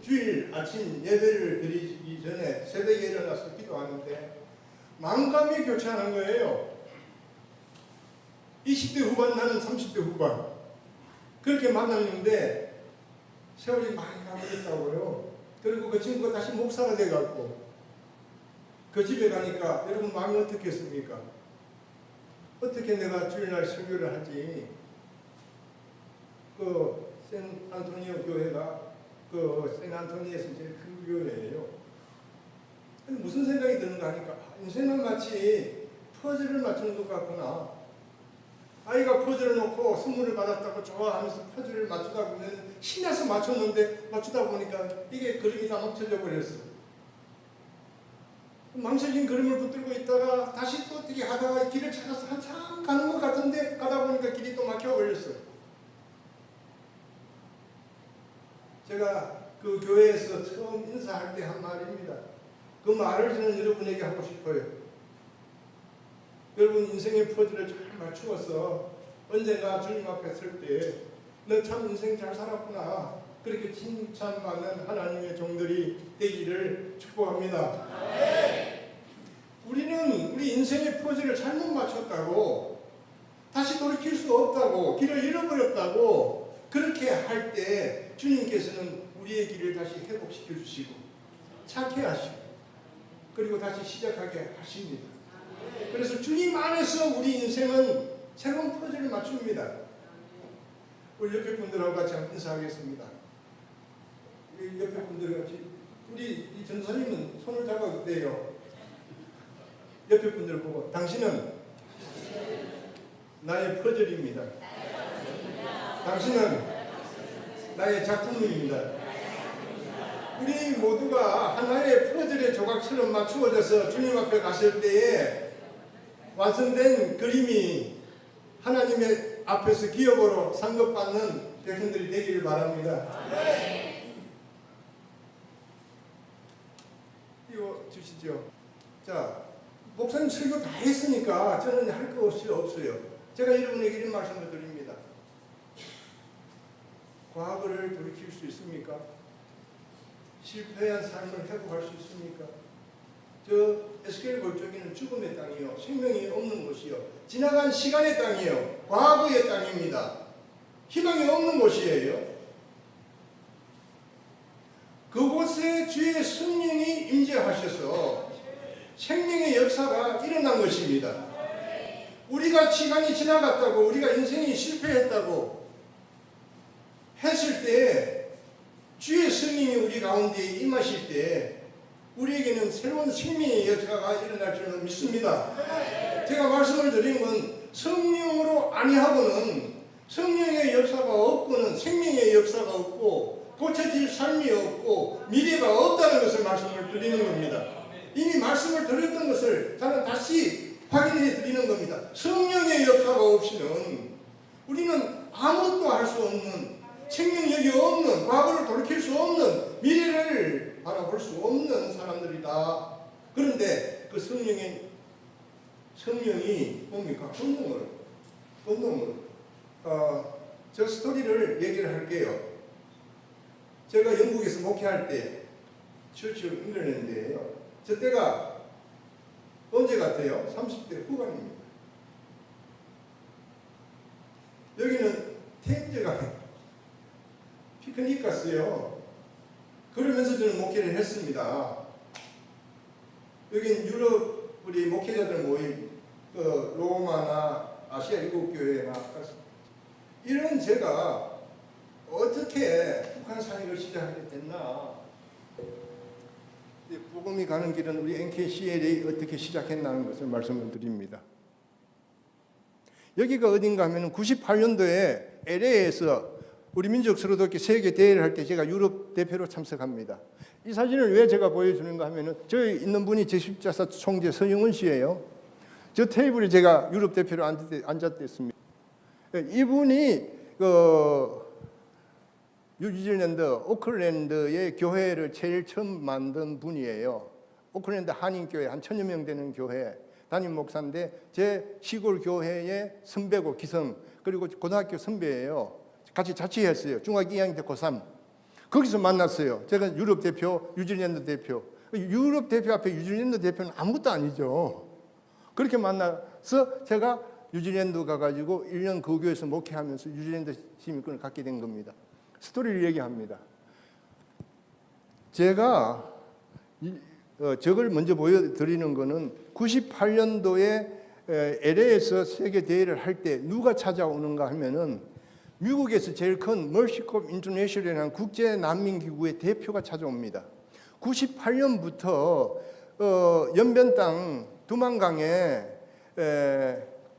주일 아침 예배를 드리기 전에 새벽에 일어나서 기도하는데 만감이 교차하는 거예요. 20대 후반, 나는 30대 후반. 그렇게 만났는데 세월이 많이 가버렸다고요. 그리고 그 친구가 다시 목사가 돼갖고 그 집에 가니까 여러분 마음이 어떻겠습니까? 어떻게 내가 주일날 설교를 하지? 그 샌안토니오 교회가 그 샌안토니에서 제일 큰 교회예요. 근데 무슨 생각이 드는가 하니까 인생은 마치 퍼즐을 맞추는 것 같구나. 아이가 퍼즐을 놓고 선물을 받았다고 좋아하면서 퍼즐을 맞추다 보면 신나서 맞췄는데 맞추다 보니까 이게 그림이 다 망쳐져 버렸어. 망쳐진 그림을 붙들고 있다가 다시 또 어떻게 하다가 길을 찾아서 한참 가는 것 같은데 가다 보니까 길이 또 막혀버렸어요. 제가 그 교회에서 처음 인사할 때 한 말입니다. 그 말을 저는 여러분에게 하고 싶어요. 여러분 인생의 퍼즐을 잘 맞추어서 언젠가 주님 앞에 설 때 너 참 인생 잘 살았구나 그렇게 칭찬받는 하나님의 종들이 되기를 축복합니다. 우리는 우리 인생의 퍼즐을 잘못 맞췄다고 다시 돌이킬 수 없다고 길을 잃어버렸다고 그렇게 할 때 주님께서는 우리의 길을 다시 회복시켜 주시고 찾게 하시고 그리고 다시 시작하게 하십니다. 그래서 주님 안에서 우리 인생은 새로운 퍼즐을 맞춥니다. 우리 옆에 분들하고 같이 한번 인사하겠습니다. 옆에 분들과 같이 우리 이 전사님은 손을 잡아도 돼요. 옆에 분들 보고 당신은 나의 퍼즐입니다. 당신은 나의 작품입니다. 우리 모두가 하나의 퍼즐의 조각처럼 맞추어져서 주님 앞에 갔을 때에 완성된 그림이 하나님의 앞에서 기업으로 상급받는 백성들이 되기를 바랍니다. 이거 주시죠. 자, 목사님 설교 다 했으니까 저는 할 것이 없어요. 제가 여러분에게 이런 말씀을 드립니다. 과거를 돌이킬 수 있습니까? 실패한 삶을 회복할 수 있습니까? 저 에스겔 골짜기는 죽음의 땅이요 생명이 없는 곳이요 지나간 시간의 땅이요 과거의 땅입니다. 희망이 없는 곳이에요. 그곳에 주의 성령이 임재하셔서 생명의 역사가 일어난 것입니다. 우리가 시간이 지나갔다고 우리가 인생이 실패했다고 했을 때 주의 성령이 우리 가운데 임하실 때 우리에게는 새로운 생명의 역사가 일어날 줄은 믿습니다. 제가 말씀을 드린 건 성령으로 아니하고는 성령의 역사가 없고는 생명의 역사가 없고 고쳐질 삶이 없고 미래가 없다는 것을 말씀을 드리는 겁니다. 이미 말씀을 드렸던 것을 저는 다시 확인해 드리는 겁니다. 성령의 역사가 없이는 우리는 아무것도 할 수 없는 생명력이 없는 과거를 돌이킬 수 없는 미래를 바라볼 수 없는 사람들이다. 그런데 그 성령이 뭡니까? 본능으로 저 스토리를 얘기를 할게요. 제가 영국에서 목회할 때 처치 잉글랜드예요. 저 때가 언제 같아요? 30대 후반입니다. 여기는 텐트가 피크닉 갔어요. 그러면서 저는 목회를 했습니다. 여긴 유럽 우리 목회자들 모임, 그 로마나 아시아 일곱 교회나 이런 제가 어떻게 북한 사역을 시작하게 됐나? 복음이 가는 길은 우리 NKCLA 어떻게 시작했나는 것을 말씀을 드립니다. 여기가 어딘가 하면 98년도에 LA에서 우리 민족 서로돕기 세계 대회를 할 때 제가 유럽 대표로 참석합니다. 이 사진을 왜 제가 보여주는가 하면은 저기 있는 분이 제14사 총재 서영은 씨예요. 저 테이블에 제가 유럽 대표로 앉았댔습니다. 이분이 뉴질랜드 오클랜드의 교회를 제일 처음 만든 분이에요. 오클랜드 한인교회 한 1000여 명 되는 교회 담임 목사인데 제 시골 교회의 선배고 기성 그리고 고등학교 선배예요. 같이 자취했어요. 중학교 2학년 때 고3. 거기서 만났어요. 제가 유럽 대표, 뉴질랜드 대표. 유럽 대표 앞에 뉴질랜드 대표는 아무것도 아니죠. 그렇게 만나서 제가 뉴질랜드 가가지고 1년 그 교회에서 목회하면서 뉴질랜드 시민권을 갖게 된 겁니다. 스토리를 얘기합니다. 제가 저걸 먼저 보여드리는 거는 98년도에 LA에서 세계 대회를 할 때 누가 찾아오는가 하면은 미국에서 제일 큰 멀시컵 인터내셔널이라는 국제 난민 기구의 대표가 찾아옵니다. 98년부터 연변 땅 두만강에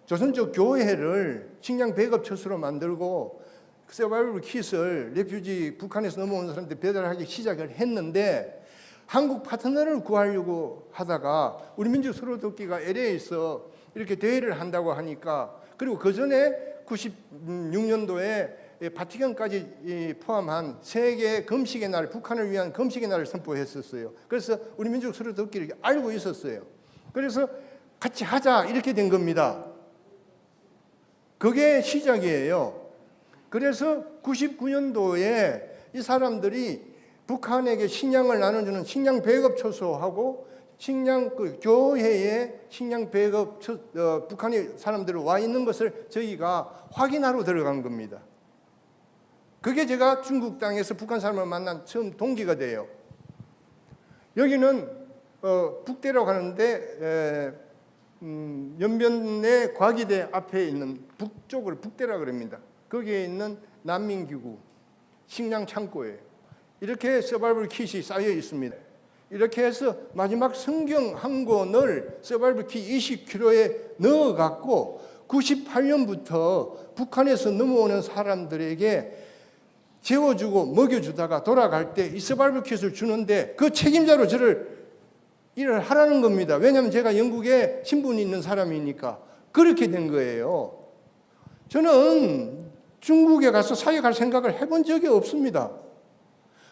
조선족 교회를 식량 배급 처소로 만들고 서바이벌 킷을 레퓨지 북한에서 넘어온 사람들 배달하기 시작을 했는데 한국 파트너를 구하려고 하다가 우리 민족 서로 돕기가 LA에서 이렇게 대회를 한다고 하니까 그리고 그 전에 96년도에 바티칸까지 포함한 세계 금식의 날, 북한을 위한 금식의 날을 선포했었어요. 그래서 우리 민족 서로 돕기를 알고 있었어요. 그래서 같이 하자 이렇게 된 겁니다. 그게 시작이에요. 그래서 99년도에 이 사람들이 북한에게 식량을 나눠주는 식량 배급 처소하고 식량 교회에 식량 배급 북한의 사람들이 와 있는 것을 저희가 확인하러 들어간 겁니다. 그게 제가 중국 땅에서 북한 사람을 만난 처음 동기가 돼요. 여기는 북대라고 하는데 연변의 과기대 앞에 있는 북쪽을 북대라 그럽니다. 거기에 있는 난민기구 식량 창고예요. 이렇게 서바이벌 킷이 쌓여 있습니다. 이렇게 해서 마지막 성경 한 권을 서바이벌 킷 20kg에 넣어갖고 98년부터 북한에서 넘어오는 사람들에게 재워주고 먹여주다가 돌아갈 때 이 서바이벌 킷을 주는데 그 책임자로 저를 일을 하라는 겁니다. 왜냐하면 제가 영국에 신분이 있는 사람이니까. 그렇게 된 거예요. 저는 중국에 가서 사역할 생각을 해본 적이 없습니다.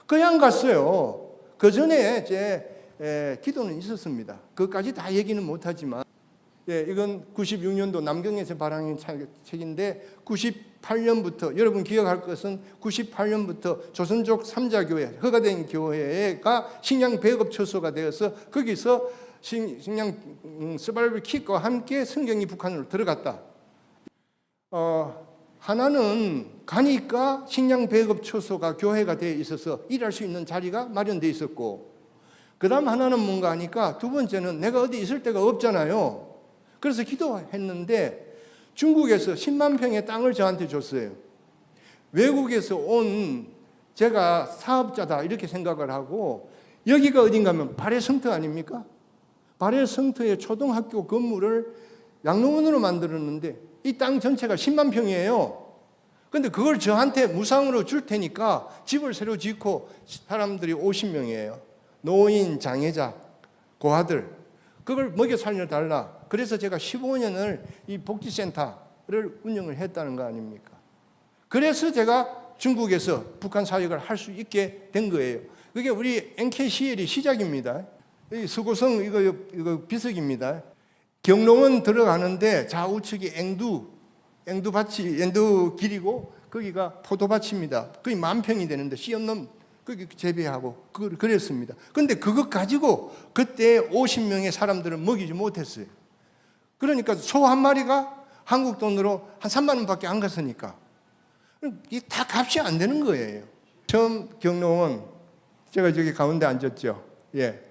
그냥 갔어요. 그 전에 제 기도는 있었습니다. 그것까지 다 얘기는 못하지만 이건 96년도 남경에서 발행한 책인데 98년부터 여러분 기억할 것은 98년부터 조선족 3자 교회 허가된 교회가 식량 배급 처소가 되어서 거기서 식량 서바이벌 킷과 함께 성경이 북한으로 들어갔다. 하나는 가니까 식량 배급 처소가 교회가 되어 있어서 일할 수 있는 자리가 마련되어 있었고 그 다음 하나는 뭔가 하니까 두 번째는 내가 어디 있을 데가 없잖아요. 그래서 기도했는데 중국에서 10만 평의 땅을 저한테 줬어요. 외국에서 온 제가 사업자다 이렇게 생각을 하고 여기가 어딘가 하면 발해 성터 아닙니까? 발해 성터의 초등학교 건물을 양로원으로 만들었는데 이 땅 전체가 10만 평이에요. 근데 그걸 저한테 무상으로 줄 테니까 집을 새로 짓고 사람들이 50명이에요. 노인, 장애자, 고아들. 그걸 먹여 살려달라. 그래서 제가 15년을 이 복지센터를 운영을 했다는 거 아닙니까? 그래서 제가 중국에서 북한 사역을 할 수 있게 된 거예요. 그게 우리 NKCL이 시작입니다. 이 수고성 이거 비석입니다. 경로원 들어가는데 좌우측이 앵두밭이 앵두 길이고 거기가 포도밭입니다. 거의 10,000평이 되는데 씨 없는 거기 재배하고 그랬습니다. 근데 그것 가지고 그때 50명의 사람들을 먹이지 못했어요. 그러니까 소 한 마리가 한국 돈으로 한 3만 원밖에 안 갔으니까 이게 다 값이 안 되는 거예요. 처음 경로원 제가 저기 가운데 앉았죠. 예.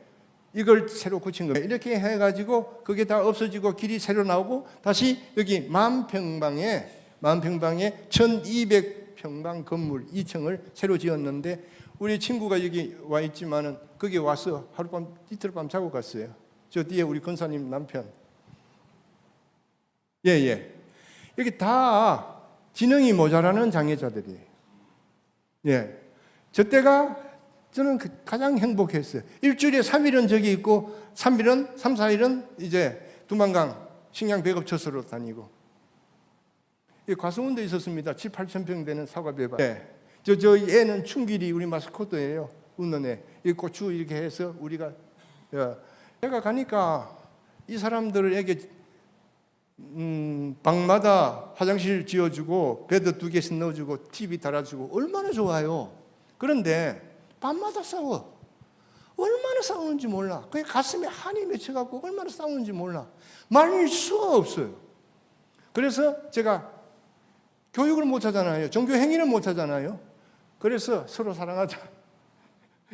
이걸 새로 고친 겁니다. 이렇게 해가지고 그게 다 없어지고 길이 새로 나오고 다시 여기 10,000평방에 1200평방 건물 2층을 새로 지었는데 우리 친구가 여기 와 있지만은 거기 와서 하룻밤 이틀 밤 자고 갔어요. 저 뒤에 우리 권사님 남편. 예. 여기 다 지능이 모자라는 장애자들이에요. 예. 저 때가 저는 가장 행복했어요. 일주일에 3일은 저기 있고 3일은 3, 4일은 이제 두만강 식량 배급 처소로 다니고 과수원도 있었습니다. 7, 8천 평 되는 사과배밭. 네. 저 애는 춘길이 우리 마스코트예요. 웃는 애. 이 고추 이렇게 해서 우리가 제가 가니까 이 사람들에게 방마다 화장실 지어주고 베드 2개씩 넣어주고 TV 달아주고 얼마나 좋아요. 그런데 밤마다 싸워. 얼마나 싸우는지 몰라. 그게 가슴에 한이 맺혀갖고 얼마나 싸우는지 몰라. 말릴 수가 없어요. 그래서 제가 교육을 못하잖아요. 종교 행위를 못하잖아요. 그래서 서로 사랑하자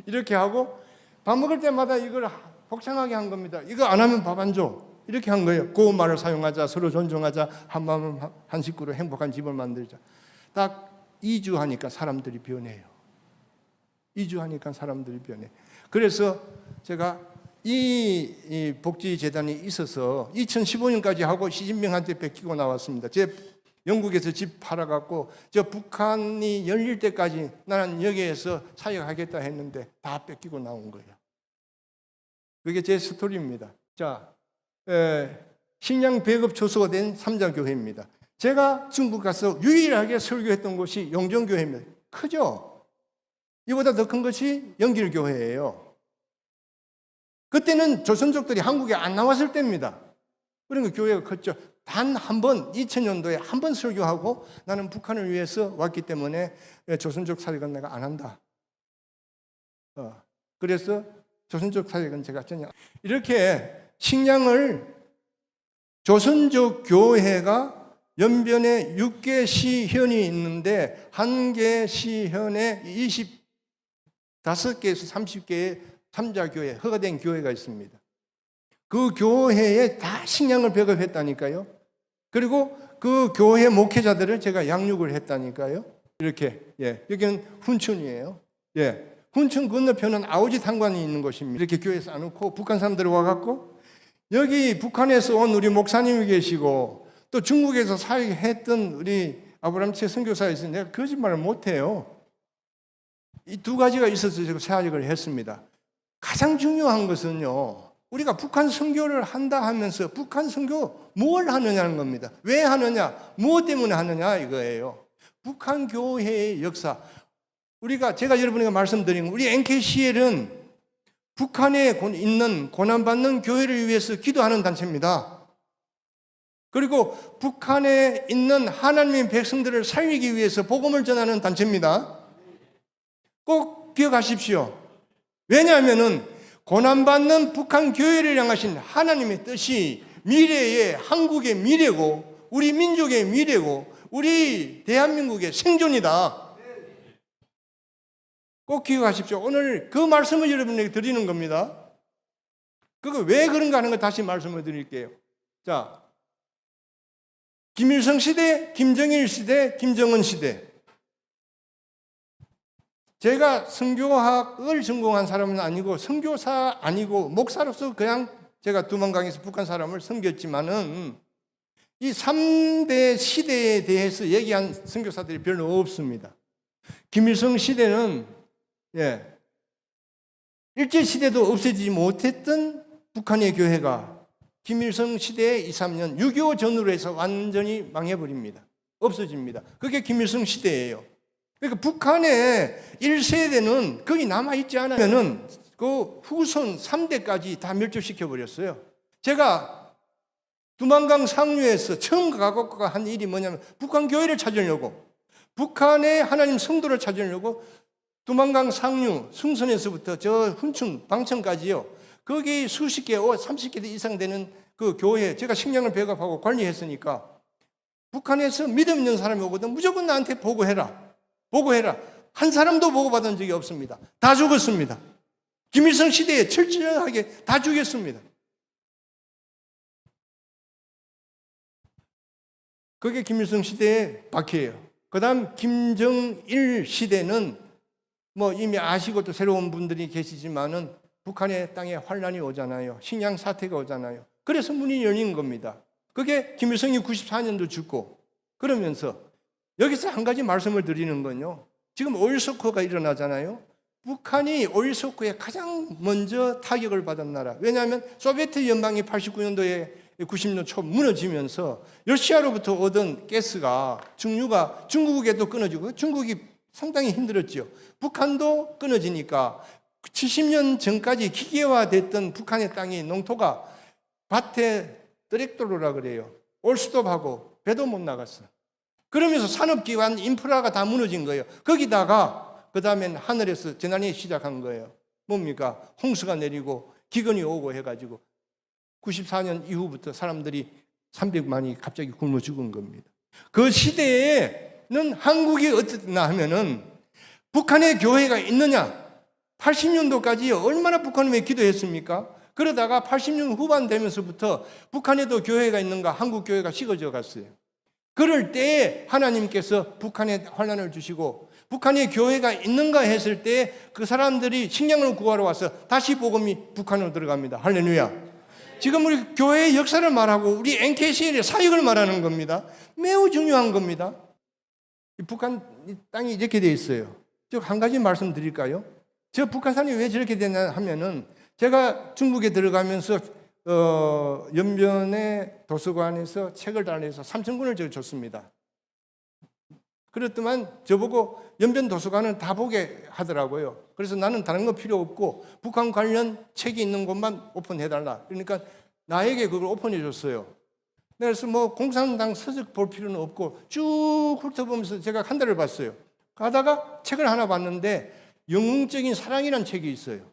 이렇게 하고 밥 먹을 때마다 이걸 복창하게 한 겁니다. 이거 안 하면 밥 안 줘. 이렇게 한 거예요. 고운 말을 사용하자, 서로 존중하자, 한 마음 한 식구로 행복한 집을 만들자. 딱 2주 하니까 사람들이 변해요. 2주 하니까 사람들이 변해. 그래서 제가 이 복지재단이 있어서 2015년까지 하고 시진핑한테 뺏기고 나왔습니다. 제 영국에서 집 팔아갖고 저 북한이 열릴 때까지 나는 여기에서 사역하겠다 했는데 다 뺏기고 나온 거예요. 그게 제 스토리입니다. 자, 식량 배급 초소가 된 삼자교회입니다. 제가 중국 가서 유일하게 설교했던 곳이 영종교회입니다. 크죠? 이보다 더 큰 것이 영길교회예요. 그때는 조선족들이 한국에 안 나왔을 때입니다. 그러니까 교회가 컸죠. 단 한 번, 2000년도에 한 번 설교하고 나는 북한을 위해서 왔기 때문에 조선족 사역은 내가 안 한다. 그래서 조선족 사역은 제가 전혀. 이렇게 식량을 조선족 교회가 연변에 6개 시현이 있는데 한 개 시현에 25개에서 30개의 삼자교회, 허가된 교회가 있습니다. 그 교회에 다 식량을 배급했다니까요. 그리고 그 교회 목회자들을 제가 양육을 했다니까요. 이렇게, 여기는 훈춘이에요. 훈춘 건너편은 아오지 탄관이 있는 곳입니다. 이렇게 교회에서 안 놓고 북한 사람들이 와갖고 여기 북한에서 온 우리 목사님이 계시고 또 중국에서 사역했던 우리 아브람체 선교사에서 내가 거짓말을 못해요. 이 두 가지가 있어서 제가 사역을 했습니다. 가장 중요한 것은요, 우리가 북한 선교를 한다 하면서 북한 선교 뭘 하느냐는 겁니다. 왜 하느냐, 무엇 때문에 하느냐 이거예요. 북한 교회의 역사. 제가 여러분에게 말씀드린 우리 NKCL은 북한에 있는 고난받는 교회를 위해서 기도하는 단체입니다. 그리고 북한에 있는 하나님의 백성들을 살리기 위해서 복음을 전하는 단체입니다. 꼭 기억하십시오. 왜냐하면 고난받는 북한 교회를 향하신 하나님의 뜻이 미래의 한국의 미래고 우리 민족의 미래고 우리 대한민국의 생존이다. 꼭 기억하십시오. 오늘 그 말씀을 여러분에게 드리는 겁니다. 그거 왜 그런가 하는 거 다시 말씀을 드릴게요. 자, 김일성 시대, 김정일 시대, 김정은 시대. 제가 선교학을 전공한 사람은 아니고 선교사 아니고 목사로서 그냥 제가 두만강에서 북한 사람을 섬겼지만은 이 3대 시대에 대해서 얘기한 선교사들이 별로 없습니다. 김일성 시대는 일제시대도 없어지지 못했던 북한의 교회가 김일성 시대에 2, 3년 6.25 전후로 해서 완전히 망해버립니다. 없어집니다. 그게 김일성 시대예요. 그러니까 북한의 1세대는 거기 남아있지 않으면은 그 후손 3대까지 다 멸종시켜버렸어요. 제가 두만강 상류에서 처음 가고 한 일이 뭐냐면 북한 교회를 찾으려고 북한의 하나님 성도를 찾으려고 두만강 상류 승선에서부터 저 훈춘 방천까지요. 거기 수십 개, 30개 이상 되는 그 교회 제가 식량을 배급하고 관리했으니까 북한에서 믿음 있는 사람이 오거든 무조건 나한테 보고해라. 한 사람도 보고받은 적이 없습니다. 다 죽었습니다. 김일성 시대에 철저하게 다 죽였습니다. 그게 김일성 시대의 박해예요. 그 다음 김정일 시대는 뭐 이미 아시고 또 새로운 분들이 계시지만은 북한의 땅에 환란이 오잖아요. 식량 사태가 오잖아요. 그래서 문이 열린 겁니다. 그게 김일성이 94년도 죽고 그러면서 여기서 한 가지 말씀을 드리는 건요. 지금 오일쇼크가 일어나잖아요. 북한이 오일쇼크에 가장 먼저 타격을 받은 나라. 왜냐하면 소비에트 연방이 89년도에 90년 초 무너지면서 러시아로부터 오던 가스가 중유가 중국에도 끊어지고 중국이 상당히 힘들었죠. 북한도 끊어지니까 70년 전까지 기계화됐던 북한의 땅이 농토가 밭에 뜨렉도로라 그래요. 올스톱하고 배도 못 나갔어. 그러면서 산업기관 인프라가 다 무너진 거예요. 거기다가 그 다음엔 하늘에서 재난이 시작한 거예요. 뭡니까? 홍수가 내리고 기근이 오고 해가지고 94년 이후부터 사람들이 300만이 갑자기 굶어 죽은 겁니다. 그 시대에는 한국이 어떻나 하면은 북한에 교회가 있느냐? 80년도까지 얼마나 북한에 기도했습니까? 그러다가 80년 후반 되면서부터 북한에도 교회가 있는가? 한국 교회가 식어져 갔어요. 그럴 때 하나님께서 북한에 환난을 주시고 북한에 교회가 있는가 했을 때 그 사람들이 식량을 구하러 와서 다시 복음이 북한으로 들어갑니다. 할렐루야. 지금 우리 교회의 역사를 말하고 우리 NKCL의 사역을 말하는 겁니다. 매우 중요한 겁니다. 북한 땅이 이렇게 돼 있어요. 즉 한 가지 말씀드릴까요? 저 북한산이 왜 저렇게 되냐 하면은 제가 중국에 들어가면서 연변의 도서관에서 책을 달래서 3,000권을 제가 줬습니다. 그랬더만 저보고 연변 도서관은 다 보게 하더라고요. 그래서 나는 다른 거 필요 없고 북한 관련 책이 있는 곳만 오픈해달라. 그러니까 나에게 그걸 오픈해 줬어요. 그래서 뭐 공산당 서적 볼 필요는 없고 쭉 훑어보면서 제가 한 달을 봤어요. 가다가 책을 하나 봤는데 영웅적인 사랑이라는 책이 있어요.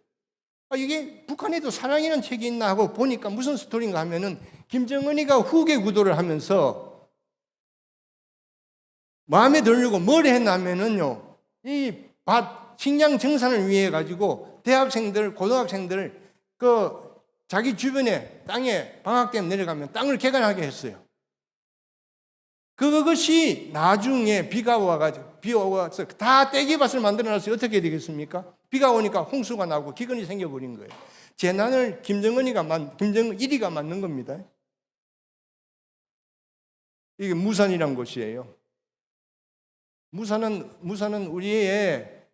이게 북한에도 사랑이라는 책이 있나 하고 보니까 무슨 스토리인가 하면은 김정은이가 후계 구도를 하면서 마음에 들려고 뭘 했냐면은요, 이 식량 정산을 위해 가지고 대학생들, 고등학생들 자기 주변에 땅에 방학되면 내려가면 땅을 개간하게 했어요. 그것이 나중에 비가 와서 다 떼기밭을 만들어놨어요. 어떻게 되겠습니까? 비가 오니까 홍수가 나고 기근이 생겨버린 거예요. 재난을 김정일이가 만든 겁니다. 이게 무산이란 곳이에요. 무산은 우리의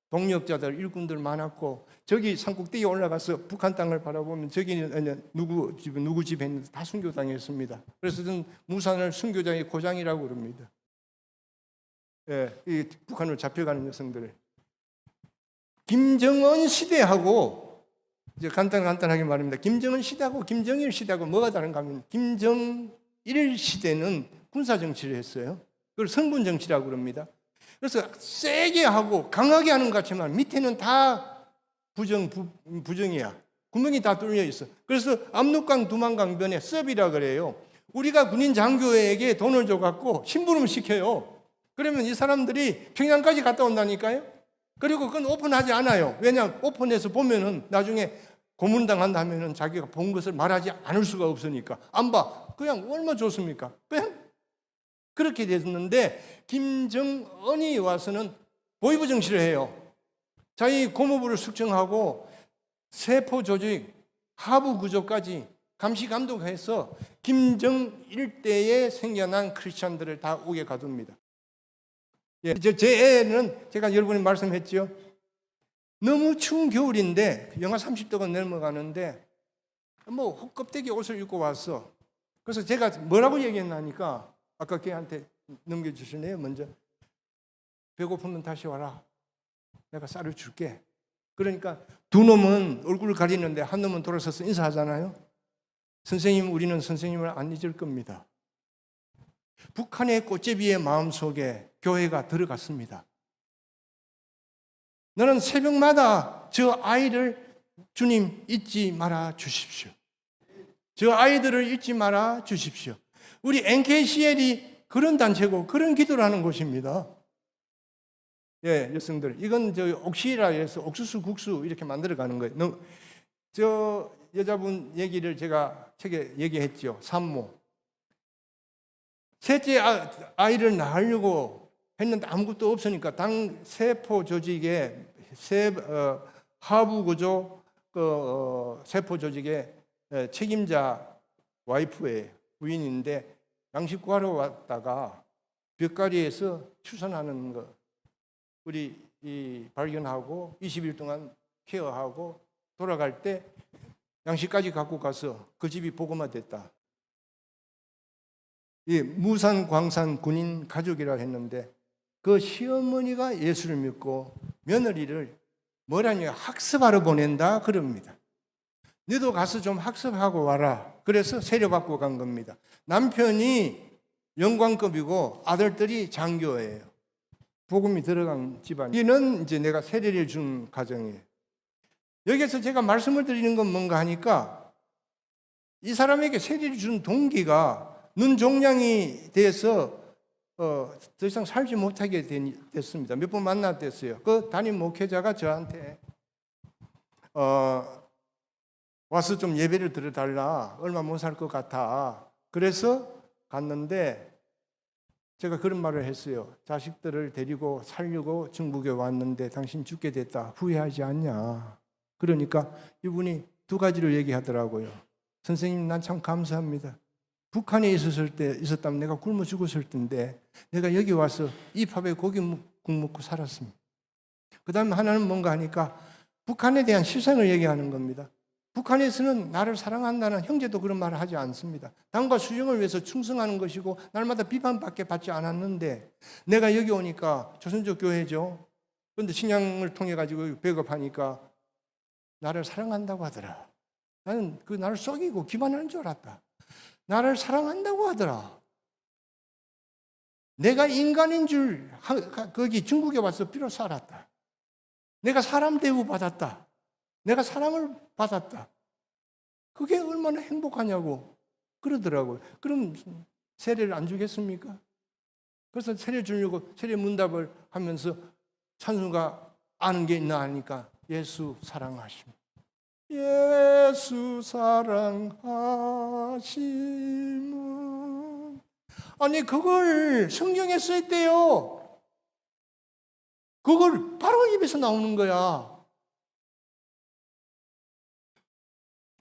동력자들, 일꾼들 많았고, 저기 산꼭대기에 올라가서 북한 땅을 바라보면 저기는 누구 집에 있는데 다 순교당했습니다. 그래서 저는 무산을 순교자의 고장이라고 그럽니다. 예, 이 북한으로 잡혀가는 여성들을. 김정은 시대하고, 이제 간단하게 말합니다. 김정은 시대하고 김정일 시대하고 뭐가 다른가 하면, 김정일 시대는 군사정치를 했어요. 그걸 성군정치라고 그럽니다. 그래서 세게 하고 강하게 하는 것 같지만 밑에는 다 부정이야. 구멍이 다 뚫려 있어. 그래서 압록강 두만강변에 섭이라 그래요. 우리가 군인 장교에게 돈을 줘갖고 심부름을 시켜요. 그러면 이 사람들이 평양까지 갔다 온다니까요. 그리고 그건 오픈하지 않아요. 왜냐하면 오픈해서 보면은 나중에 고문당한다 하면은 자기가 본 것을 말하지 않을 수가 없으니까 안 봐. 그냥 얼마 줬습니까? 그냥 그렇게 됐는데 김정은이 와서는 보위부 정치를 해요. 자기 고모부를 숙청하고 세포 조직, 하부 구조까지 감시 감독해서 김정일 때에 생겨난 크리스찬들을 다 옥에 가둡니다. 예, 제 애는 제가 여러분이 말씀했죠. 너무 추운 겨울인데 영하 30도가 넘어가는데 뭐 껍데기 옷을 입고 왔어. 그래서 제가 뭐라고 얘기했나니까 아까 걔한테 넘겨주실래요? 먼저 배고프면 다시 와라. 내가 쌀을 줄게. 그러니까 두 놈은 얼굴을 가리는데 한 놈은 돌아서서 인사하잖아요. 선생님, 우리는 선생님을 안 잊을 겁니다. 북한의 꽃제비의 마음속에 교회가 들어갔습니다. 나는 새벽마다 저 아이를 주님 잊지 말아 주십시오. 저 아이들을 잊지 말아 주십시오. 우리 NKCL이 그런 단체고 그런 기도를 하는 곳입니다. 예, 여성들. 이건 옥시라 해서 옥수수 국수 이렇게 만들어가는 거예요. 저 여자분 얘기를 제가 책에 얘기했죠. 산모. 셋째 아이를 낳으려고 했는데 아무것도 없으니까 당 세포 조직의 하부 구조 세포 조직의 책임자 와이프예요. 부인인데 양식 구하러 왔다가 벽가리에서 출산하는 거 우리 발견하고 20일 동안 케어하고 돌아갈 때 양식까지 갖고 가서 그 집이 복음화됐다. 무산 광산 군인 가족이라 했는데 그 시어머니가 예수를 믿고 며느리를 뭐라냐 학습하러 보낸다 그럽니다. 너도 가서 좀 학습하고 와라. 그래서 세례받고 간 겁니다. 남편이 영광급이고 아들들이 장교예요. 복음이 들어간 집안. 여기는 이제 내가 세례를 준 가정이에요. 여기서 제가 말씀을 드리는 건 뭔가 하니까 이 사람에게 세례를 준 동기가 눈 종양이 돼서 더 이상 살지 못하게 됐습니다. 몇 번 만났댔어요. 그 담임 목회자가 저한테 와서 좀 예배를 드려달라. 얼마 못 살 것 같아. 그래서 갔는데 제가 그런 말을 했어요. 자식들을 데리고 살려고 중국에 왔는데 당신 죽게 됐다. 후회하지 않냐. 그러니까 이분이 두 가지를 얘기하더라고요. 선생님, 난 참 감사합니다. 북한에 있었다면 내가 굶어 죽었을 텐데 내가 여기 와서 이 밥에 고기 국 먹고 살았습니다. 그 다음에 하나는 뭔가 하니까 북한에 대한 실상을 얘기하는 겁니다. 북한에서는 나를 사랑한다는 형제도 그런 말을 하지 않습니다. 당과 수령을 위해서 충성하는 것이고 날마다 비판밖에 받지 않았는데 내가 여기 오니까 조선족 교회죠. 그런데 신앙을 통해 가지고 배급하니까 나를 사랑한다고 하더라. 나는 나를 속이고 기만하는 줄 알았다. 나를 사랑한다고 하더라. 내가 인간인 줄 거기 중국에 와서 비로소 알았다. 내가 사람 대우받았다. 내가 사랑을 받았다. 그게 얼마나 행복하냐고 그러더라고요. 그럼 세례를 안 주겠습니까? 그래서 세례 주려고 세례 문답을 하면서 찬수가 아는 게 있나 하니까 예수 사랑하심. 예수 사랑하심은 아니 그걸 성경에 써있대요. 그걸 바로 입에서 나오는 거야.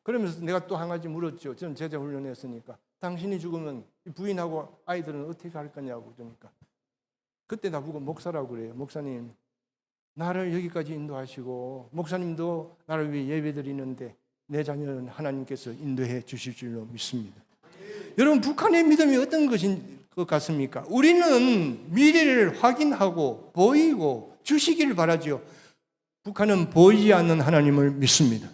그러면서 내가 또 한 가지 물었죠. 저는 제자 훈련했으니까 당신이 죽으면 부인하고 아이들은 어떻게 할 거냐고. 그러니까 그때 나보고 목사라고 그래요. 목사님, 나를 여기까지 인도하시고 목사님도 나를 위해 예배드리는데 내 자녀는 하나님께서 인도해 주실 줄로 믿습니다. 여러분, 북한의 믿음이 어떤 것인 것 같습니까? 우리는 미래를 확인하고 보이고 주시기를 바라죠. 북한은 보이지 않는 하나님을 믿습니다.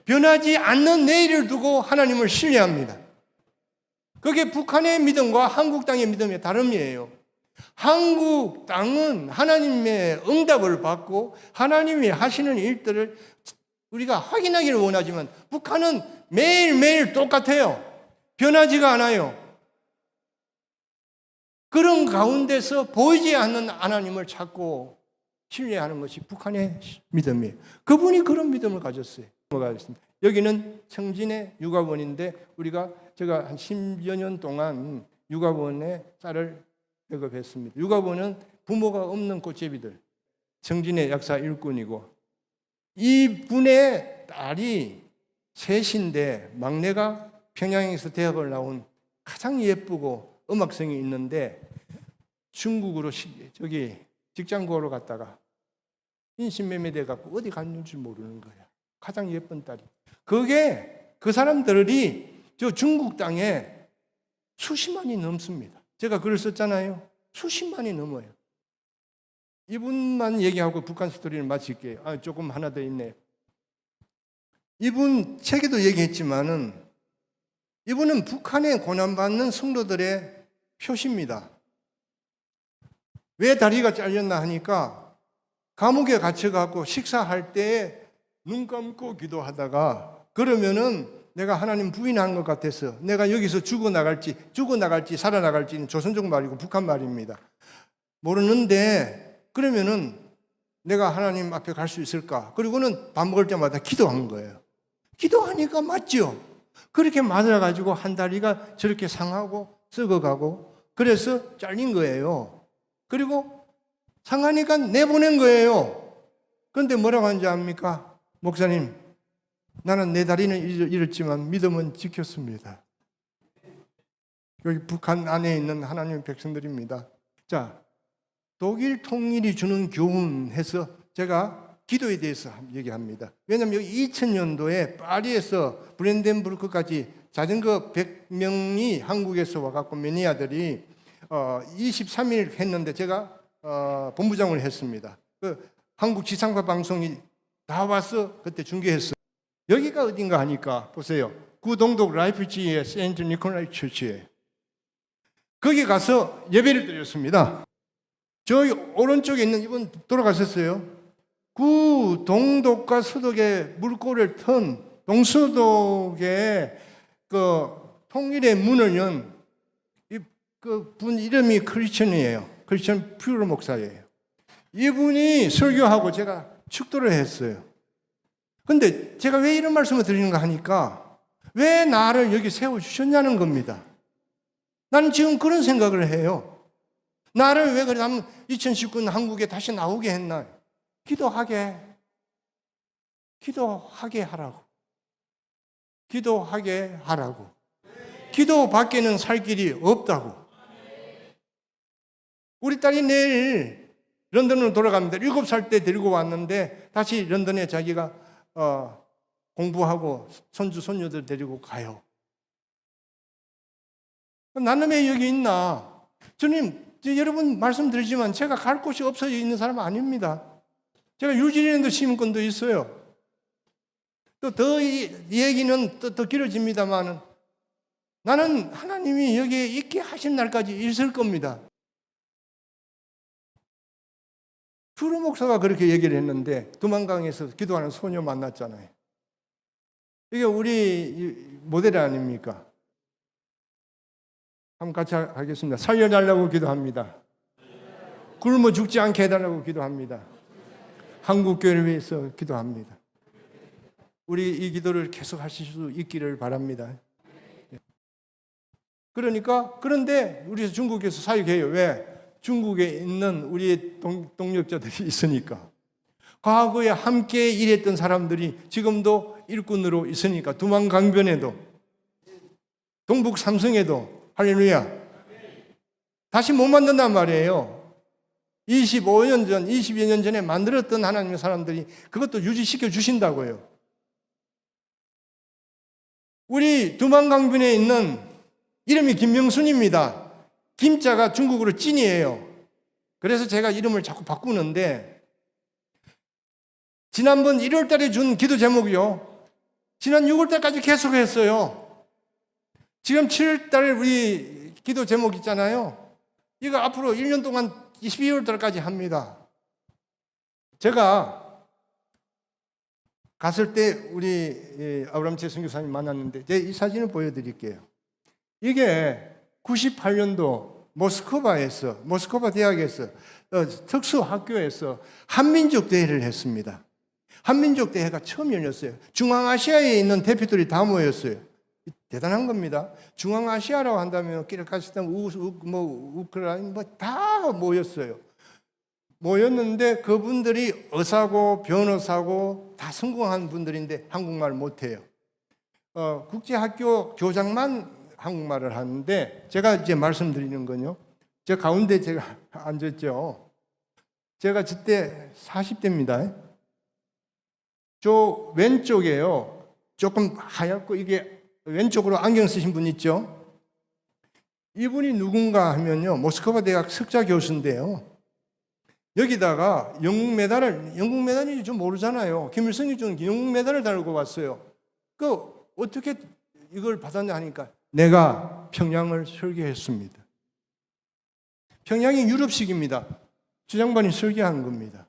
변하지 않는 내일을 두고 하나님을 신뢰합니다. 그게 북한의 믿음과 한국 땅의 믿음의 다름이에요. 한국 땅은 하나님의 응답을 받고 하나님이 하시는 일들을 우리가 확인하기를 원하지만 북한은 매일매일 똑같아요. 변하지가 않아요. 그런 가운데서 보이지 않는 하나님을 찾고 신뢰하는 것이 북한의 믿음이에요. 그분이 그런 믿음을 가졌어요. 여기는 청진의 육아원인데 제가 한 10여 년 동안 육아원에 쌀을 배급했습니다. 육아원은 부모가 없는 꽃제비들, 청진의 약사 일꾼이고 이분의 딸이 셋인데 막내가 평양에서 대학을 나온 가장 예쁘고 음악성이 있는데 중국으로 직장 구하러 갔다가 인신매매돼 갖고 어디 갔는지 모르는 거야. 가장 예쁜 딸이. 그 사람들이 저 중국 땅에 수십만이 넘습니다. 제가 글을 썼잖아요. 수십만이 넘어요. 이분만 얘기하고 북한 스토리를 마칠게요. 조금 하나 더 있네요. 이분 책에도 얘기했지만은 이분은 북한에 고난받는 성도들의 표시입니다. 왜 다리가 잘렸나 하니까 감옥에 gat혀갖고 식사할 때 눈 감고 기도하다가 그러면은 내가 하나님 부인한 것 같아서 내가 여기서 죽어나갈지 살아나갈지는 조선족 말이고 북한 말입니다. 모르는데 그러면은 내가 하나님 앞에 갈 수 있을까? 그리고는 밥 먹을 때마다 기도한 거예요. 기도하니까 맞죠? 그렇게 맞아가지고 한 다리가 저렇게 상하고 썩어가고 그래서 잘린 거예요. 그리고 상하니까 내보낸 거예요. 그런데 뭐라고 하는지 압니까? 목사님, 나는 내 다리는 잃었지만 믿음은 지켰습니다. 여기 북한 안에 있는 하나님의 백성들입니다. 자, 독일 통일이 주는 교훈 해서 제가 기도에 대해서 얘기합니다. 왜냐하면 여기 2000년도에 파리에서 브랜덴부르크까지 자전거 100명이 한국에서 와갖고 매니아들이 23일 했는데 제가 본부장을 했습니다. 그 한국 지상파 방송이 다 와서 그때 중계했어요. 여기가 어딘가 하니까 보세요. 구동독 라이프치히의 세인트 니콜라이 처치에 거기 가서 예배를 드렸습니다. 저기 오른쪽에 있는 이분 돌아가셨어요. 구 동독과 서독의 물꼬를 튼 동서독의 그 통일의 문을 연 그 분 이름이 크리스천이에요. 크리스천 퓨러 목사예요. 이분이 설교하고 제가 축도를 했어요. 근데 제가 왜 이런 말씀을 드리는가 하니까 왜 나를 여기 세워주셨냐는 겁니다. 나는 지금 그런 생각을 해요. 나를 왜 그러면 2019년 한국에 다시 나오게 했나? 기도하게 하라고. 기도하게 하라고. 기도 밖에는 살 길이 없다고. 우리 딸이 내일 런던으로 돌아갑니다. 7살 때 데리고 왔는데 다시 런던에 자기가 공부하고 손주, 손녀들 데리고 가요. 나는 왜 여기 있나? 주님, 여러분 말씀드리지만 제가 갈 곳이 없어져 있는 사람은 아닙니다. 제가 뉴질랜드 시민권도 있어요. 또 더 이 얘기는 더 길어집니다만 나는 하나님이 여기에 있게 하신 날까지 있을 겁니다. 푸르 목사가 그렇게 얘기를 했는데 두만강에서 기도하는 소녀 만났잖아요. 이게 우리 모델 아닙니까? 한번 같이 하겠습니다. 살려달라고 기도합니다. 굶어 죽지 않게 해달라고 기도합니다. 한국교회를 위해서 기도합니다. 우리 이 기도를 계속 하실 수 있기를 바랍니다. 그런데 우리 중국에서 사역해요. 왜? 중국에 있는 우리의 동력자들이 있으니까. 과거에 함께 일했던 사람들이 지금도 일꾼으로 있으니까. 두만강변에도 동북 삼성에도 할렐루야. 다시 못 만든단 말이에요. 25년 전, 20여 년 전에 만들었던 하나님의 사람들이 그것도 유지시켜 주신다고요. 우리 두만강변에 있는 이름이 김명순입니다. 김자가 중국어로 찐이에요. 그래서 제가 이름을 자꾸 바꾸는데 지난번 1월 달에 준 기도 제목이요. 지난 6월 달까지 계속했어요. 지금 7월 달에 우리 기도 제목 있잖아요. 이거 앞으로 1년 동안 12월 달까지 합니다. 제가 갔을 때 우리 아브라함 선교사님 만났는데 제가 이 사진을 보여드릴게요. 이게 98년도 모스크바 대학에서 특수학교에서 한민족 대회를 했습니다. 한민족 대회가 처음 열렸어요. 중앙아시아에 있는 대표들이 다 모였어요. 대단한 겁니다. 중앙아시아라고 한다면 키르기스탄, 우크라이나 다 모였어요. 모였는데 그분들이 의사고 변호사고 다 성공한 분들인데 한국말을 못해요. 국제학교 교장만 한국말을 하는데 제가 이제 말씀드리는 건요. 저 가운데 제가 앉았죠. 제가 그때 40대입니다. 저 왼쪽에요. 조금 하얗고 이게 왼쪽으로 안경 쓰신 분 있죠. 이분이 누군가 하면요. 모스크바 대학 석좌 교수인데요. 여기다가 영국 메달인지 좀 모르잖아요. 김일성이 준 영국 메달을 달고 왔어요. 어떻게 이걸 받았냐 하니까 내가 평양을 설계했습니다. 평양이 유럽식입니다. 주 양반이 설계한 겁니다.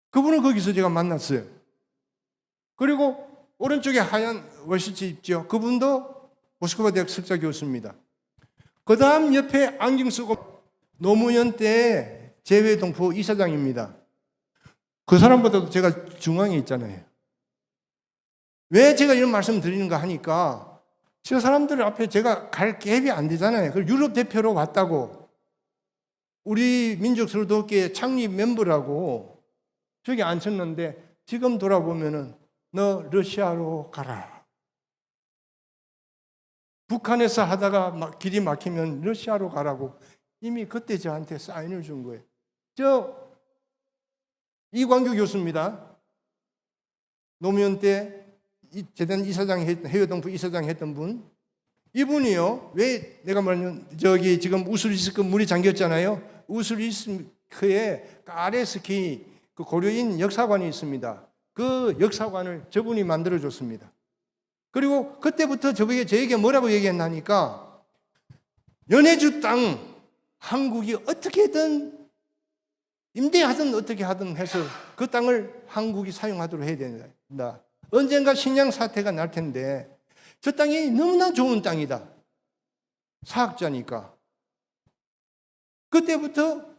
그분을 거기서 제가 만났어요. 그리고 오른쪽에 하얀 월시츠 있죠. 그분도 모스크바 대학 석좌 교수입니다. 그 다음 옆에 안경 쓰고 노무현 때 재외동포 이사장입니다. 그 사람보다도 제가 중앙에 있잖아요. 왜 제가 이런 말씀 드리는가 하니까 저 사람들 앞에 제가 갈 갭이 안 되잖아요. 그걸 유럽 대표로 왔다고. 우리 민족설교회 창립 멤버라고 저기 앉혔는데 지금 돌아보면은 너 러시아로 가라. 북한에서 하다가 길이 막히면 러시아로 가라고 이미 그때 저한테 사인을 준 거예요. 이광규 교수입니다. 노무현 때 재단 이사장 해외동포 이사장 했던 분. 이분이요. 왜 내가 말하면 저기 지금 우스리스크 물이 잠겼잖아요. 우스리스크에 까레스키 그 고려인 역사관이 있습니다. 그 역사관을 저분이 만들어줬습니다. 그리고 그때부터 저에게 뭐라고 얘기했나니까 연해주 땅 한국이 어떻게든 임대하든 어떻게 하든 해서 그 땅을 한국이 사용하도록 해야 된다. 언젠가 식량 사태가 날 텐데 저 땅이 너무나 좋은 땅이다. 사학자니까. 그때부터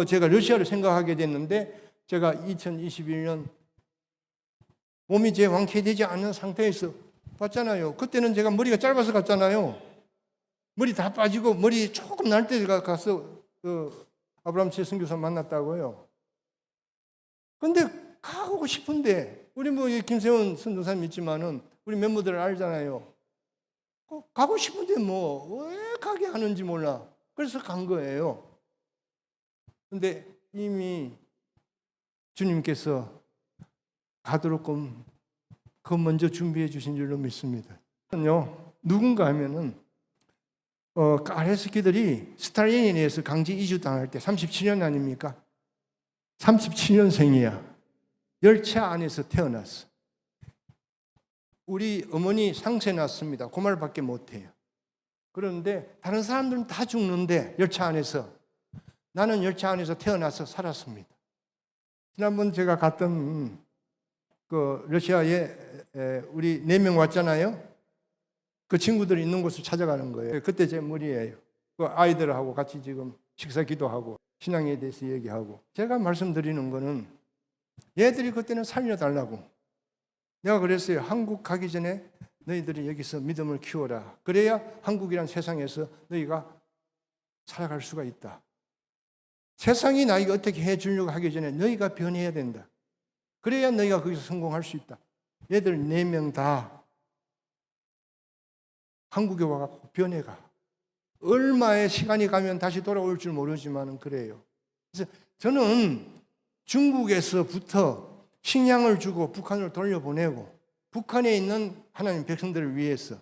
제가 러시아를 생각하게 됐는데 제가 2021년 몸이 제 완쾌되지 않은 상태에서 봤잖아요. 그때는 제가 머리가 짧아서 갔잖아요. 머리 다 빠지고 머리 조금 날 때 가서 아브라함 최선교사 만났다고요. 근데 가고 싶은데 우리 뭐 김세원 선교사님 있지만은 우리 멤버들 알잖아요. 가고 싶은데 뭐 왜 가게 하는지 몰라. 그래서 간 거예요. 근데 이미 주님께서 가도록 그 먼저 준비해 주신 줄로 믿습니다. 누군가 하면은 까레스키들이 스탈린에 의해서 강제 이주당할 때 37년 아닙니까? 37년생이야. 열차 안에서 태어났어. 우리 어머니 상세 났습니다. 그 말밖에 못해요. 그런데 다른 사람들은 다 죽는데 열차 안에서, 나는 열차 안에서 태어나서 살았습니다. 지난번 제가 갔던 그 러시아에 우리 4명 왔잖아요. 그 친구들이 있는 곳을 찾아가는 거예요. 그때 제 머리예요. 그 아이들하고 같이 지금 식사 기도하고 신앙에 대해서 얘기하고. 제가 말씀드리는 거는 얘들이 그때는 살려달라고. 내가 그랬어요. 한국 가기 전에 너희들이 여기서 믿음을 키워라. 그래야 한국이란 세상에서 너희가 살아갈 수가 있다. 세상이 나에게 어떻게 해주려고 하기 전에 너희가 변해야 된다. 그래야 너희가 거기서 성공할 수 있다. 얘들 4명 다 한국에 와서 변해가. 얼마의 시간이 가면 다시 돌아올 줄 모르지만 그래요. 그래서 저는 중국에서부터 식량을 주고 북한을 돌려보내고 북한에 있는 하나님 백성들을 위해서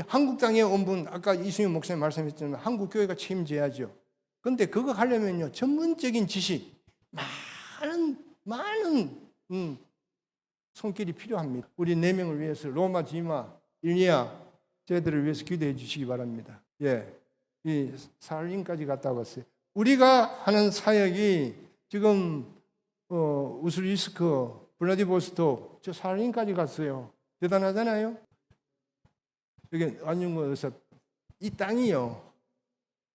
한국 땅에 온 분, 아까 이승윤 목사님 말씀했지만 한국 교회가 책임져야죠. 그런데 그거 하려면요 전문적인 지식, 많은 손길이 필요합니다. 우리 4명을 위해서 로마, 지마, 일리아 저희들을 위해서 기도해 주시기 바랍니다. 예, 이 사할린까지 갔다 왔어요. 우리가 하는 사역이 지금 우슬리스크, 블라디보스토크, 저 사할린까지 갔어요. 대단하잖아요. 여기 안중근에서 이 땅이요.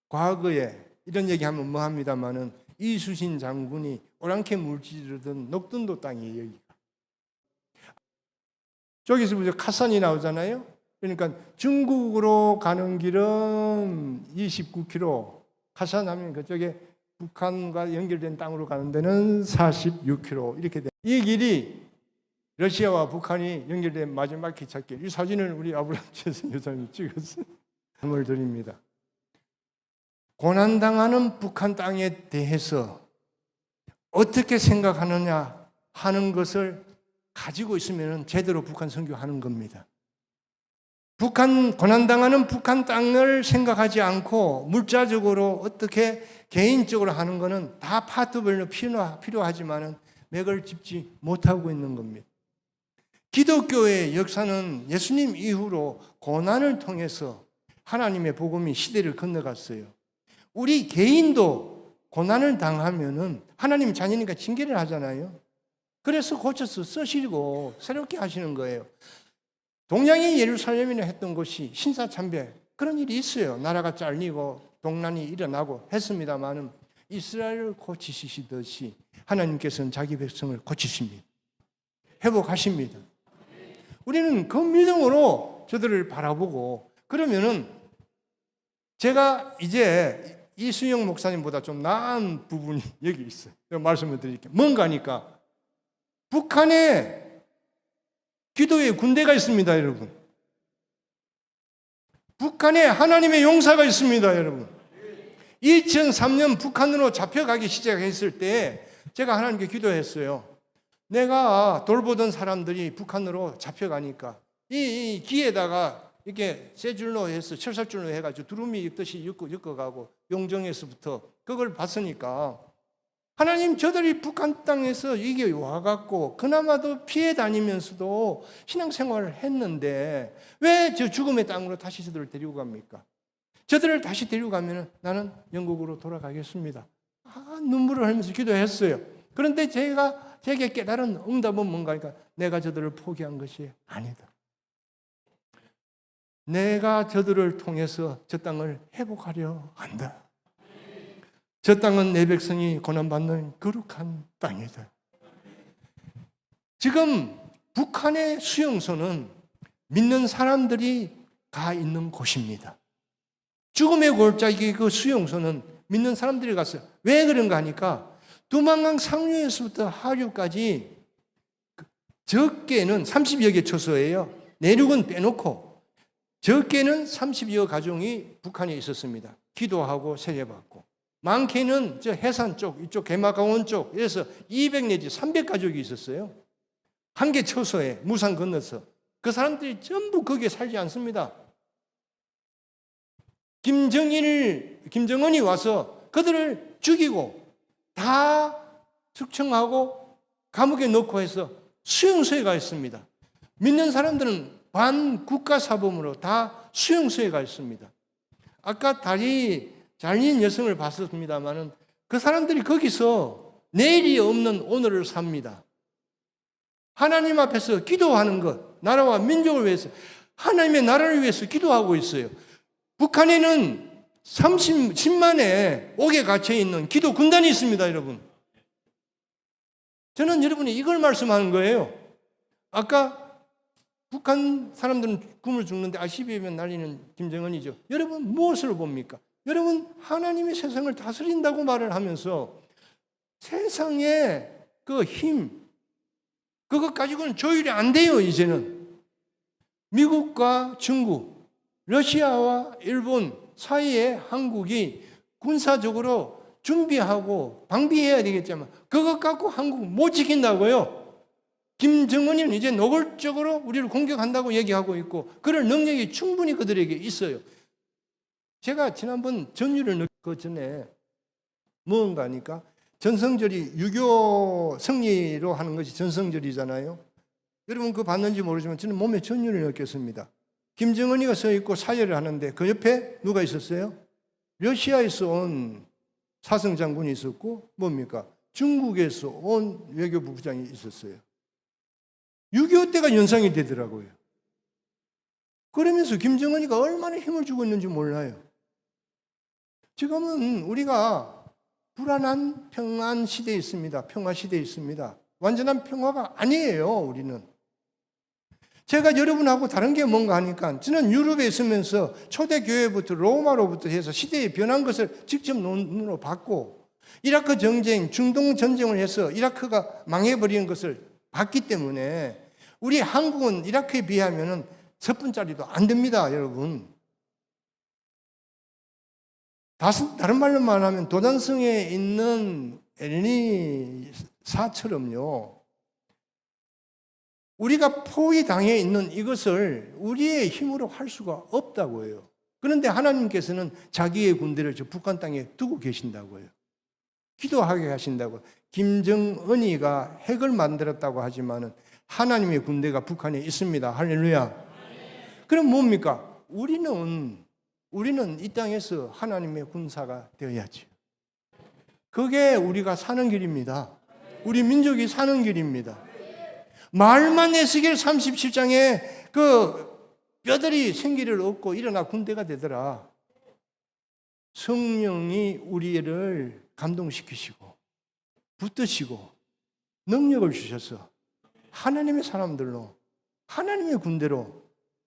과거에 이런 얘기하면 뭐합니다마는 이수신 장군이 오랑캐 물질이던 녹든도 땅이에요. 여기가. 저기서 카산이 나오잖아요. 그러니까 중국으로 가는 길은 29km, 카산하면 그쪽에 북한과 연결된 땅으로 가는 데는 46km 이렇게 돼. 이 길이 러시아와 북한이 연결된 마지막 기찻길. 이 사진을 우리 아브라함 최선 교사님이 찍었어요. 선물 드립니다. 고난당하는 북한 땅에 대해서 어떻게 생각하느냐 하는 것을 가지고 있으면 제대로 북한 선교하는 겁니다. 고난당하는 북한 땅을 생각하지 않고 물자적으로 어떻게 개인적으로 하는 것은 다 파트별로 필요하지만 맥을 짚지 못하고 있는 겁니다. 기독교의 역사는 예수님 이후로 고난을 통해서 하나님의 복음이 시대를 건너갔어요. 우리 개인도 고난을 당하면은 하나님 자녀니까 징계를 하잖아요. 그래서 고쳐서 쓰시고 새롭게 하시는 거예요. 동양의 예루살렘이나 했던 것이 신사참배 그런 일이 있어요. 나라가 잘리고 동란이 일어나고 했습니다마는 이스라엘을 고치시듯이 하나님께서는 자기 백성을 고치십니다. 회복하십니다. 우리는 그 믿음으로 저들을 바라보고 그러면은 제가 이제 이수영 목사님보다 좀 나은 부분이 여기 있어요. 제가 말씀을 드릴게요. 뭔가니까 북한에 기도의 군대가 있습니다, 여러분. 북한에 하나님의 용사가 있습니다, 여러분. 2003년 북한으로 잡혀가기 시작했을 때 제가 하나님께 기도했어요. 내가 돌보던 사람들이 북한으로 잡혀가니까 이 기에다가 이렇게 세 줄로 해서 철사줄로 해가지고 두루미 읽듯이 엮어가고 용정에서부터 그걸 봤으니까 하나님 저들이 북한 땅에서 이게 와갖고 그나마도 피해 다니면서도 신앙생활을 했는데 왜 저 죽음의 땅으로 다시 저들을 데리고 갑니까? 저들을 다시 데리고 가면 나는 영국으로 돌아가겠습니다. 눈물을 흘리면서 기도했어요. 그런데 제게 깨달은 응답은 뭔가 하니까 내가 저들을 포기한 것이 아니다. 내가 저들을 통해서 저 땅을 회복하려 한다. 저 땅은 내 백성이 고난받는 거룩한 땅이다. 지금 북한의 수용소는 믿는 사람들이 가 있는 곳입니다. 죽음의 골짜기 그 수용소는 믿는 사람들이 갔어요. 왜 그런가 하니까 두만강 상류에서부터 하류까지 적게는 30여 개 초소예요. 내륙은 빼놓고 적게는 30여 가정이 북한에 있었습니다. 기도하고 세례받고. 많게는 저 해산 쪽, 이쪽 개마강원 쪽, 이래서 200 내지 300가족이 있었어요. 한 개 초소에 무상 건너서. 그 사람들이 전부 거기에 살지 않습니다. 김정은이 와서 그들을 죽이고 다 숙청하고 감옥에 넣고 해서 수용소에 가 있습니다. 믿는 사람들은 반국가사범으로 다 수용소에 가 있습니다. 아까 다리 잘린 여성을 봤습니다마는 그 사람들이 거기서 내일이 없는 오늘을 삽니다. 하나님 앞에서 기도하는 것, 나라와 민족을 위해서, 하나님의 나라를 위해서 기도하고 있어요. 북한에는 10만의 옥에 갇혀있는 기도 군단이 있습니다, 여러분. 저는 여러분이 이걸 말씀하는 거예요. 아까 북한 사람들은 굶어 죽는데 ICBM에 날리는 김정은이죠. 여러분 무엇을 봅니까? 여러분 하나님이 세상을 다스린다고 말을 하면서 세상의 그 힘, 그것 가지고는 조율이 안 돼요, 이제는. 미국과 중국, 러시아와 일본 사이에 한국이 군사적으로 준비하고 방비해야 되겠지만 그것 갖고 한국 못 지킨다고요. 김정은이는 이제 노골적으로 우리를 공격한다고 얘기하고 있고 그럴 능력이 충분히 그들에게 있어요. 제가 지난번 전율을 그 전에 뭔가 하니까 전성절이 유교 승리로 하는 것이 전성절이잖아요. 여러분 그거 봤는지 모르지만 저는 몸에 전율을 느꼈습니다. 김정은이가 서 있고 사회를 하는데 그 옆에 누가 있었어요? 러시아에서 온 사성장군이 있었고 뭡니까? 중국에서 온 외교부 부장이 있었어요. 6.25 때가 연상이 되더라고요. 그러면서 김정은이가 얼마나 힘을 주고 있는지 몰라요. 지금은 우리가 불안한 평안 시대에 있습니다. 평화 시대에 있습니다. 완전한 평화가 아니에요, 우리는. 제가 여러분하고 다른 게 뭔가 하니까 저는 유럽에 있으면서 초대교회부터 로마로부터 해서 시대에 변한 것을 직접 눈으로 봤고 이라크 전쟁, 중동 전쟁을 해서 이라크가 망해버리는 것을 봤기 때문에 우리 한국은 이라크에 비하면 섣분짜리도 안 됩니다, 여러분. 다른 말로 말하면 도단성에 있는 엘리사처럼요. 우리가 포위당해 있는 이것을 우리의 힘으로 할 수가 없다고 해요. 그런데 하나님께서는 자기의 군대를 저 북한 땅에 두고 계신다고요. 기도하게 하신다고. 김정은이가 핵을 만들었다고 하지만 하나님의 군대가 북한에 있습니다. 할렐루야. 그럼 뭡니까? 우리는 이 땅에서 하나님의 군사가 되어야지. 그게 우리가 사는 길입니다. 우리 민족이 사는 길입니다. 말만 에스겔 37장에 그 뼈들이 생기를 얻고 일어나 군대가 되더라. 성령이 우리를 감동시키시고 붙드시고 능력을 주셔서 하나님의 사람들로, 하나님의 군대로,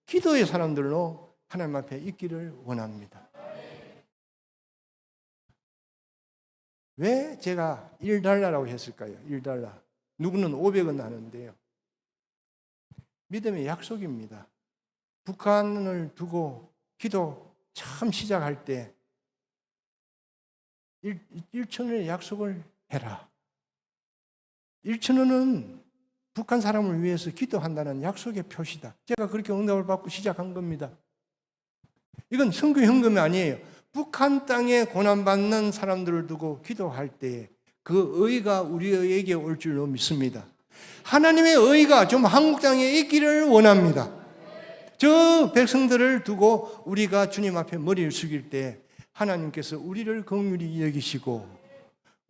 기도의 사람들로 하나님 앞에 있기를 원합니다. 왜 제가 1달러라고 했을까요? 1달러. 누구는 500원 하는데요. 믿음의 약속입니다. 북한을 두고 기도 처음 시작할 때 1,000원의 약속을 해라. 1,000원은 북한 사람을 위해서 기도한다는 약속의 표시다. 제가 그렇게 응답을 받고 시작한 겁니다. 이건 선교 헌금이 아니에요. 북한 땅에 고난받는 사람들을 두고 기도할 때 그 의가 우리에게 올 줄로 믿습니다. 하나님의 의가 좀 한국 땅에 있기를 원합니다. 저 백성들을 두고 우리가 주님 앞에 머리를 숙일 때 하나님께서 우리를 긍휼히 여기시고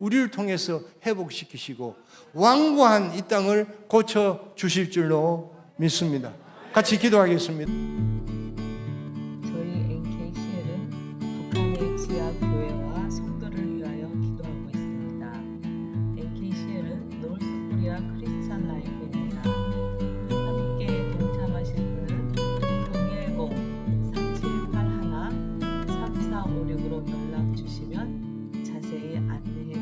우리를 통해서 회복시키시고 완고한 이 땅을 고쳐 주실 줄로 믿습니다. 같이 기도하겠습니다. 저희 NKCL은 북한의 지하 교회와 성도를 위하여 기도하고 있습니다. NKCL은 노스코리아 크리스찬 라이프입니다. 함께 동참하실 분은 010-3781-3456으로 연락 주시면 자세히 안내해